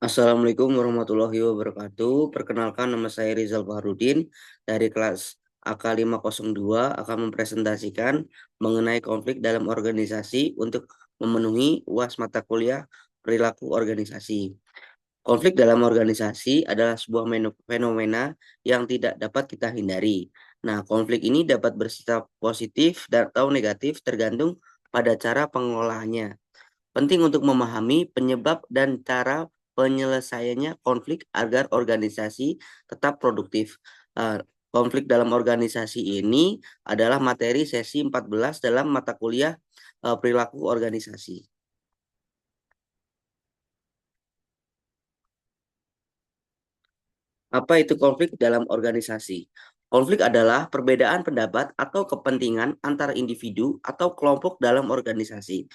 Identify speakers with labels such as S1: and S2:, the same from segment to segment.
S1: Assalamualaikum warahmatullahi wabarakatuh. Perkenalkan, nama saya Rizal Fahrudin dari kelas AK 502 akan mempresentasikan mengenai konflik dalam organisasi untuk memenuhi UAS mata kuliah perilaku organisasi. Konflik dalam organisasi adalah sebuah fenomena yang tidak dapat kita hindari. Nah, konflik ini dapat bersifat positif dan atau negatif tergantung pada cara pengelolaannya. Penting untuk memahami penyebab dan cara penyelesaiannya konflik agar organisasi tetap produktif. Konflik dalam organisasi ini adalah materi sesi 14 dalam mata kuliah perilaku organisasi. Apa itu konflik dalam organisasi? Konflik adalah perbedaan pendapat atau kepentingan antara individu atau kelompok dalam organisasi.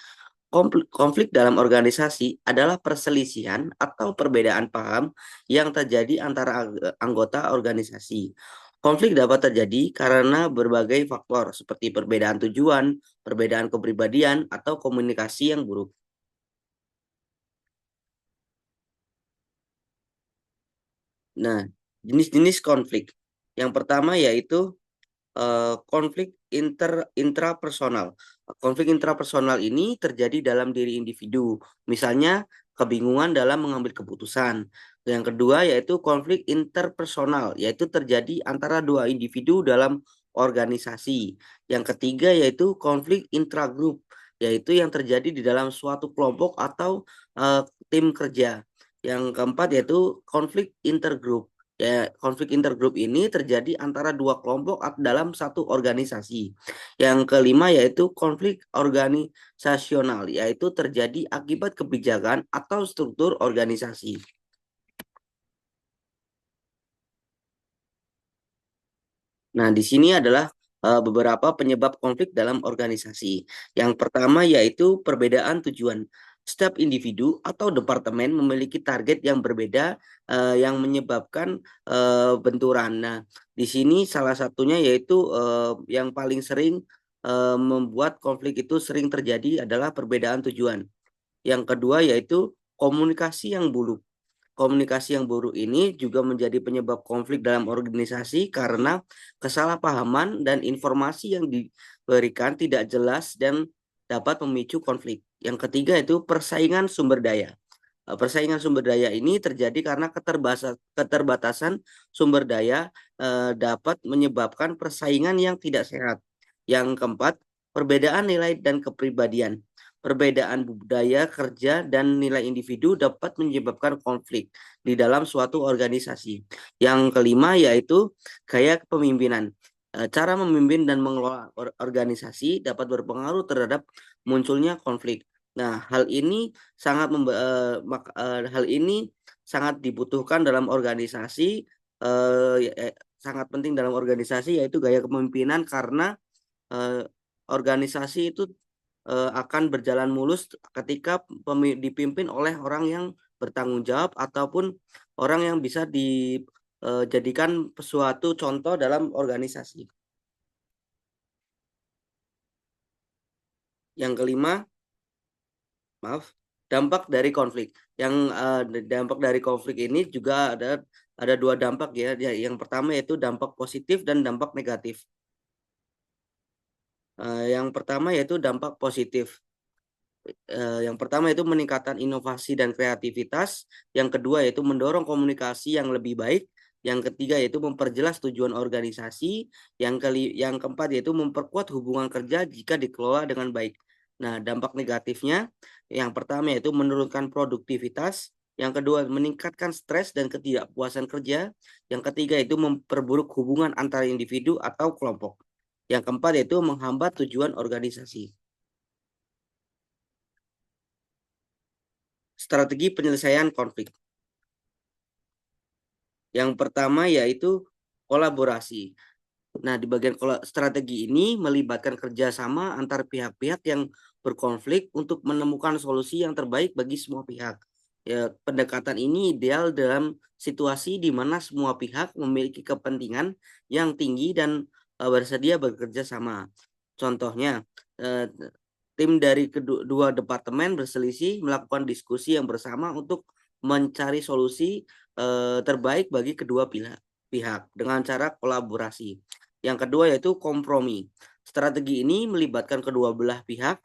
S1: Konflik dalam organisasi adalah perselisihan atau perbedaan paham yang terjadi antara anggota organisasi. Konflik dapat terjadi karena berbagai faktor seperti perbedaan tujuan, perbedaan kepribadian, atau komunikasi yang buruk. Nah, jenis-jenis konflik. Yang pertama yaitu konflik intrapersonal. Konflik intrapersonal ini terjadi dalam diri individu, misalnya kebingungan dalam mengambil keputusan. Yang kedua yaitu konflik interpersonal, yaitu terjadi antara dua individu dalam organisasi. Yang ketiga yaitu konflik intragrup, yaitu yang terjadi di dalam suatu kelompok atau tim kerja. Yang keempat yaitu konflik intergrup. Ya, konflik intergrup ini terjadi antara dua kelompok dalam satu organisasi. Yang kelima yaitu konflik organisasional, yaitu terjadi akibat kebijakan atau struktur organisasi. Nah, di sini adalah beberapa penyebab konflik dalam organisasi. Yang pertama yaitu perbedaan tujuan. Setiap individu atau departemen memiliki target yang berbeda yang menyebabkan benturan. Nah, di sini salah satunya yaitu yang paling sering membuat konflik itu sering terjadi adalah perbedaan tujuan. Yang kedua yaitu komunikasi yang buruk. Komunikasi yang buruk ini juga menjadi penyebab konflik dalam organisasi karena kesalahpahaman dan informasi yang diberikan tidak jelas dan dapat memicu konflik. Yang ketiga itu persaingan sumber daya. Persaingan sumber daya ini terjadi karena keterbatasan sumber daya dapat menyebabkan persaingan yang tidak sehat. Yang keempat, perbedaan nilai dan kepribadian. Perbedaan budaya kerja dan nilai individu dapat menyebabkan konflik di dalam suatu organisasi. Yang kelima yaitu gaya kepemimpinan. Cara memimpin dan mengelola organisasi dapat berpengaruh terhadap munculnya konflik. Nah, hal ini sangat dibutuhkan dalam organisasi, sangat penting dalam organisasi yaitu gaya kepemimpinan karena organisasi itu akan berjalan mulus ketika dipimpin oleh orang yang bertanggung jawab ataupun orang yang bisa dijadikan suatu contoh dalam organisasi. Yang kelima, dampak dari konflik. Dampak dari konflik ini juga ada dua dampak ya. Yang pertama yaitu dampak positif dan dampak negatif. Yang pertama yaitu dampak positif. Yang pertama itu meningkatkan inovasi dan kreativitas. Yang kedua yaitu mendorong komunikasi yang lebih baik. Yang ketiga yaitu memperjelas tujuan organisasi. Yang keempat yaitu memperkuat hubungan kerja jika dikelola dengan baik. Nah, dampak negatifnya yang pertama yaitu menurunkan produktivitas. Yang kedua meningkatkan stres dan ketidakpuasan kerja. Yang ketiga itu memperburuk hubungan antara individu atau kelompok. Yang keempat yaitu menghambat tujuan organisasi. Strategi penyelesaian konflik. Yang pertama yaitu kolaborasi. Nah, di bagian strategi ini melibatkan kerjasama antar pihak-pihak yang berkonflik untuk menemukan solusi yang terbaik bagi semua pihak. Ya, pendekatan ini ideal dalam situasi di mana semua pihak memiliki kepentingan yang tinggi dan bersedia bekerja sama. Contohnya, tim dari kedua departemen berselisih melakukan diskusi yang bersama untuk mencari solusi terbaik bagi kedua pihak dengan cara kolaborasi. Yang kedua yaitu kompromi. Strategi ini melibatkan kedua belah pihak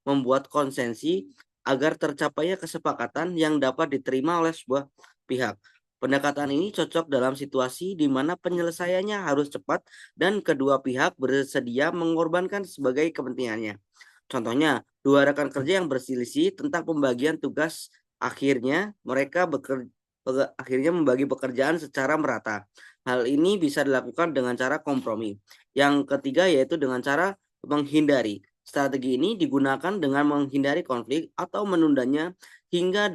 S1: membuat konsensi agar tercapainya kesepakatan yang dapat diterima oleh sebuah pihak. Pendekatan ini cocok dalam situasi di mana penyelesaiannya harus cepat dan kedua pihak bersedia mengorbankan sebagai kepentingannya. Contohnya, dua rekan kerja yang berselisih tentang pembagian tugas akhirnya membagi pekerjaan secara merata. Hal ini bisa dilakukan dengan cara kompromi. Yang ketiga yaitu dengan cara menghindari. Strategi ini digunakan dengan menghindari konflik atau menundanya hingga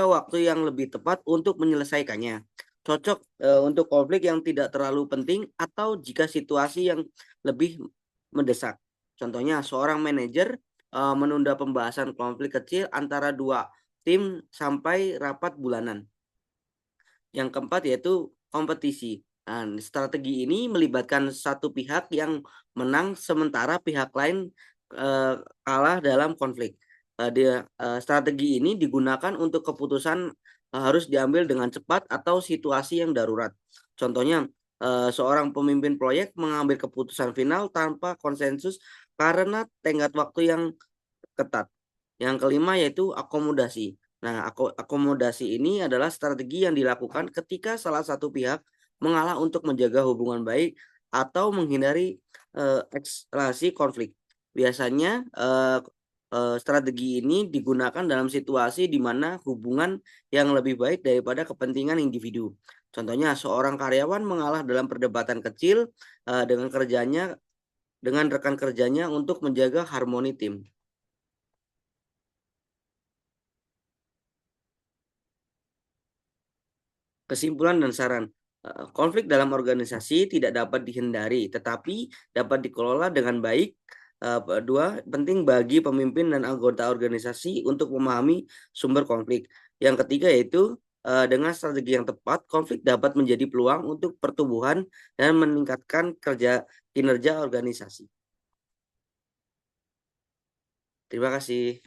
S1: waktu yang lebih tepat untuk menyelesaikannya. Cocok untuk konflik yang tidak terlalu penting atau jika situasi yang lebih mendesak. Contohnya, seorang manajer menunda pembahasan konflik kecil antara dua tim sampai rapat bulanan. Yang keempat yaitu kompetisi. Nah, strategi ini melibatkan satu pihak yang menang sementara pihak lain kalah dalam konflik. Strategi ini digunakan untuk keputusan harus diambil dengan cepat atau situasi yang darurat. Contohnya, seorang pemimpin proyek mengambil keputusan final tanpa konsensus karena tenggat waktu yang ketat. Yang kelima yaitu akomodasi. Nah, akomodasi ini adalah strategi yang dilakukan ketika salah satu pihak mengalah untuk menjaga hubungan baik atau menghindari eskalasi konflik. Biasanya strategi ini digunakan dalam situasi di mana hubungan yang lebih baik daripada kepentingan individu. Contohnya, seorang karyawan mengalah dalam perdebatan kecil dengan rekan kerjanya untuk menjaga harmoni tim. Kesimpulan dan saran. Konflik dalam organisasi tidak dapat dihindari, tetapi dapat dikelola dengan baik. Dua, penting bagi pemimpin dan anggota organisasi untuk memahami sumber konflik. Yang ketiga yaitu dengan strategi yang tepat, konflik dapat menjadi peluang untuk pertumbuhan dan meningkatkan kinerja organisasi. Terima kasih.